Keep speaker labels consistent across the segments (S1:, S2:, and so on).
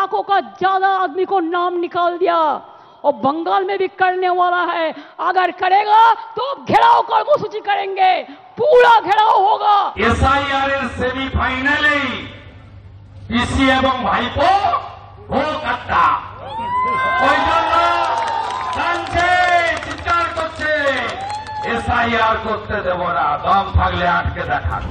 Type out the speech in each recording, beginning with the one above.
S1: लाखों का ज्यादा आदमी को नाम निकाल दिया और बंगाल में भी करने वाला है। अगर करेगा तो घेराव कर्मसूची करेंगे, पूरा घेराव होगा।
S2: एसआईआर सेमिफाइनाले পিসি এবং ভাইপো ভোট আড্ডা ওই জন্য কানছে চিৎকার করছে এসআইআর করতে দেব না, দম থাকলে আটকে দেখান।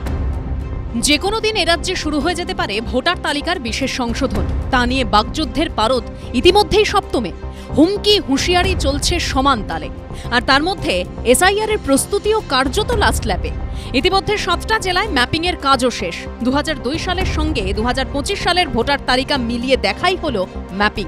S3: যে কোনো দিন এ রাজ্যে শুরু হয়ে যেতে পারে ভোটার তালিকার বিশেষ সংশোধন। তা নিয়ে বাকযুদ্ধের পারদ ইতিমধ্যেই সপ্তমে। হুমকি হুঁশিয়ারি চলছে সমান তালে। আর তার মধ্যে এসআইআর এর প্রস্তুতিও কার্যত লাস্ট ল্যাপে। ইতিমধ্যে 7টা জেলায় ম্যাপিং এর কাজও শেষ। 2002 সালের সঙ্গে 2025 সালের ভোটার তালিকা মিলিয়ে দেখাই হলো ম্যাপিং।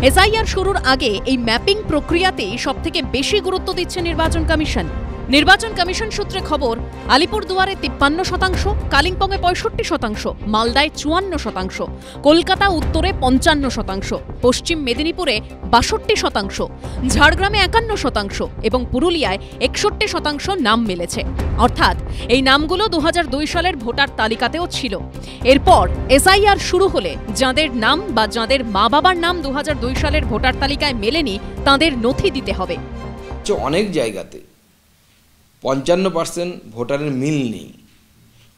S3: এসআইআর শুরুর আগে এই ম্যাপিং প্রক্রিয়াতেই সবথেকে বেশি গুরুত্ব দিচ্ছে নির্বাচন কমিশন। নির্বাচন কমিশন সূত্রে খবর, আলিপুরদুয়ারে 53%, কালিম্পংয়ে 65%, মালদায় 54%, কলকাতা উত্তরে 55%, পশ্চিম মেদিনীপুরে 62%, ঝাড়গ্রামে 51% এবং পুরুলিয়ায় 61% নাম মিলেছে। অর্থাৎ এই নামগুলো 2002 সালের ভোটার তালিকাতেও ছিল। এরপর এসআইআর শুরু হলে যাঁদের নাম বা যাঁদের মা বাবার নাম 2002 সালের ভোটার তালিকায় মেলেনি তাঁদের নথি দিতে হবে।
S4: অনেক জায়গাতে 55% ভোটারের মিল নেই,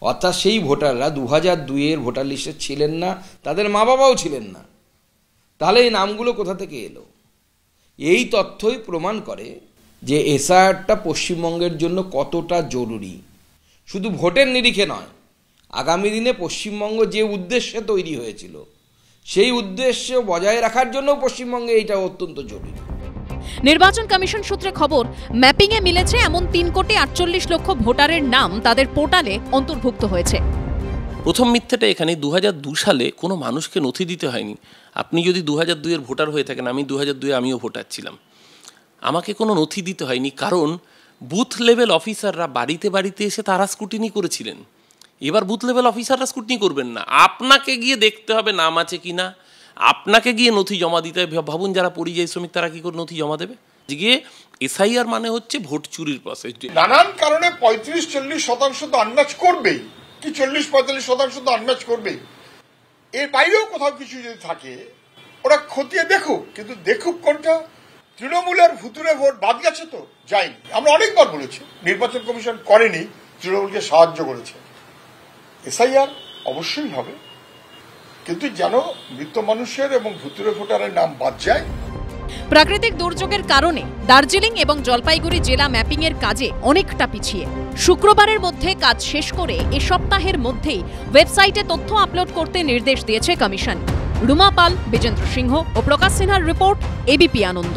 S4: অর্থাৎ সেই ভোটাররা 2002-এর ভোটার লিস্টে ছিলেন না, তাদের মা বাবাও ছিলেন না। তাহলে এই নামগুলো কোথা থেকে এলো? এই তথ্যই প্রমাণ করে যে এসআইআরটা পশ্চিমবঙ্গের জন্য কতটা জরুরি। শুধু ভোটের নিরিখে নয়, আগামী দিনে পশ্চিমবঙ্গ যে উদ্দেশ্যে তৈরি হয়েছিল সেই উদ্দেশ্য বজায় রাখার জন্য পশ্চিমবঙ্গে এইটা অত্যন্ত জরুরি।
S3: নির্বাচন কমিশন সূত্রে খবর, ম্যাপিংয়ে মিলেছে এমন 3,48 লক্ষ ভোটারের নাম তাদের পোর্টালে অন্তর্ভুক্ত হয়েছে।
S5: প্রথম মিথ্যাটা এখানে 2002 সালে কোনো মানুষকে নথি দিতে হয়নি। আপনি যদি 2002-এর ভোটার হয়ে থাকেন, আমি 2002-এ আমিও ভোটার ছিলাম, আমাকে কোনো নথি দিতে হয়নি, কারণ বুথ লেভেল অফিসাররা বাড়িতে বাড়িতে এসে তারা স্ক্রুটিনি করেছিলেন। এবার বুথ লেভেল অফিসাররা স্ক্রুটিনি করবেন না, আপনাকে গিয়ে দেখতে হবে নাম আছে কিনা, আপনাকে গিয়ে নথি জমা দিতে হবে। ভাবুন যারা পরিযায়ী শ্রমিক তারা কি করে নথি জমা দেবে? গিয়ে এসআইআর মানে হচ্ছে ভোট চুরির প্রসেস।
S6: নানান কারণে 35-40% তো আনম্যাচ করবেই, কি 40-45% তো আনম্যাচ করবেই। এর বাইরেও কোথাও কিছু যদি থাকে ওরা খতিয়ে দেখুক, কিন্তু দেখুক কোনটা। তৃণমূলের ভুতুরে ভোট বাদ গেছে তো যায়নি। আমরা অনেকবার বলেছি নির্বাচন কমিশন করেনি, তৃণমূলকে সাহায্য করেছে। এসআইআর অবশ্যই হবে, কিন্তু যেন মৃত মানুষের এবং ভুতুরে ভোটারের নাম বাদ যায়।
S3: প্রাকৃতিক দুর্যোগের কারণে দার্জিলিং এবং জলপাইগুড়ি জেলা ম্যাপিং এর কাজে অনেকটা পিছিয়ে। শুক্রবারের মধ্যে কাজ শেষ করে এ সপ্তাহের মধ্যেই ওয়েবসাইটে তথ্য আপলোড করতে নির্দেশ দিয়েছে কমিশন। রুমা পাল, বিজেন্দ্র সিংহ ও প্রকাশ সিনহার রিপোর্ট, এবিপি আনন্দ।